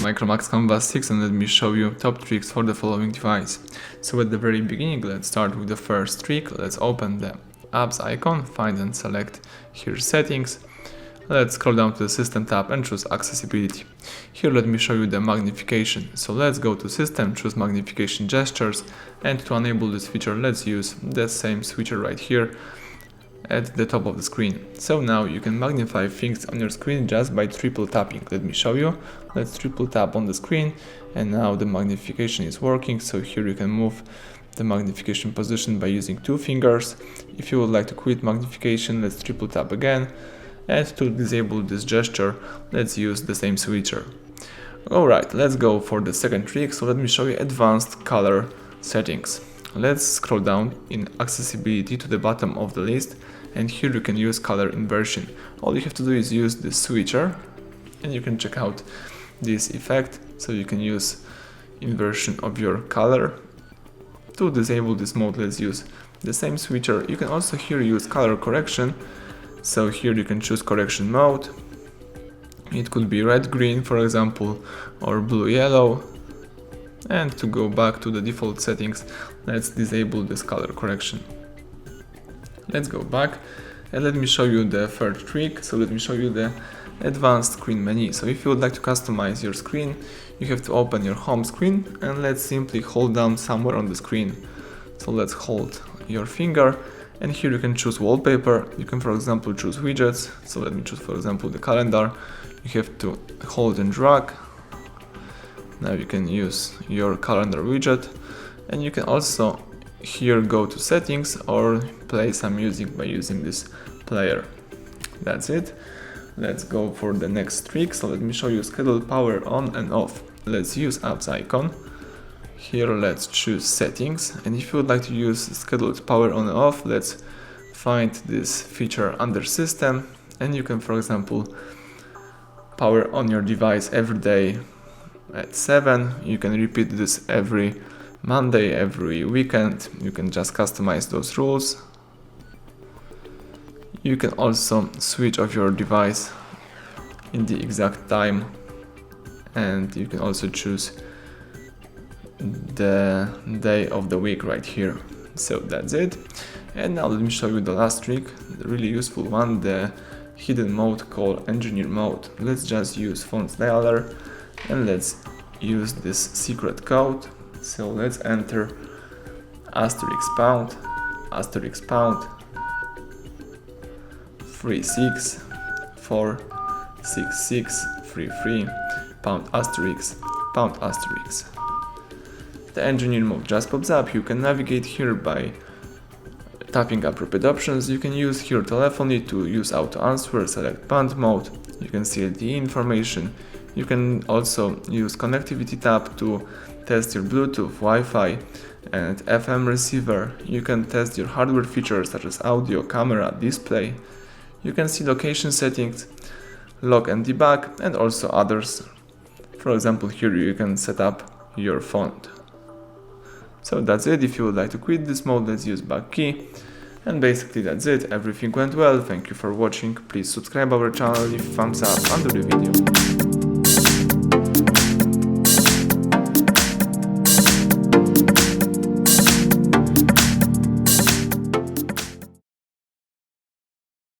MICROMAX Canvas 6, and let me show you top tricks for the following device. So at the very beginning, let's start with the first trick. Let's open the apps icon, find and select here settings. Let's scroll down to the system tab and choose accessibility. Here let me show you the magnification. So let's go to system, choose magnification gestures, and to enable this feature let's use the same switcher right here at the top of the screen. So now you can magnify things on your screen just by triple tapping. Let me show you. Let's triple tap on the screen, and now the magnification is working. So here you can move the magnification position by using 2 fingers. If you would like to quit magnification, let's triple tap again, and to disable this gesture let's use the same switcher. Alright, let's go for the second trick. So let me show you advanced color settings. Let's scroll down in accessibility to the bottom of the list, and here you can use color inversion. All you have to do is use the switcher, and you can check out this effect. So you can use inversion of your color. To disable this mode, let's use the same switcher. You can also here use color correction. So here you can choose correction mode. It could be red green, for example, or blue yellow. And to go back to the default settings, let's disable this color correction. Let's go back and let me show you the third trick. So let me show you the advanced screen menu. So if you would like to customize your screen, you have to open your home screen, and let's simply hold down somewhere on the screen. So let's hold your finger, and here you can choose wallpaper. You can, for example, choose widgets. So let me choose, for example, the calendar. You have to hold and drag. Now you can use your calendar widget, and you can also here go to settings or play some music by using this player. That's it. Let's go for the next trick. So let me show you schedule power on and off. Let's use apps icon. Here let's choose settings, and if you would like to use scheduled power on and off, let's find this feature under system, and you can, for example, power on your device every day at 7. You can repeat this every Monday, every weekend. You can just customize those rules. You can also switch off your device in the exact time, and you can also choose the day of the week right here. So that's it. And now let me show you the last trick, the really useful one, the hidden mode called engineer mode. Let's just use font dialer, and let's use this secret code. So let's enter *pound 36466633 pound asterisk. The engineer mode just pops up. You can navigate here by tapping appropriate options. You can use here telephony to use auto answer, select band mode. You can see LTE information. You can also use connectivity tab to test your Bluetooth, Wi-Fi and FM receiver. You can test your hardware features such as audio, camera, display. You can see location settings, log and debug, and also others. For example, here you can set up your font. So that's it. If you would like to quit this mode, let's use back key. And basically that's it. Everything went well. Thank you for watching. Please subscribe our channel, leave thumbs up under the video.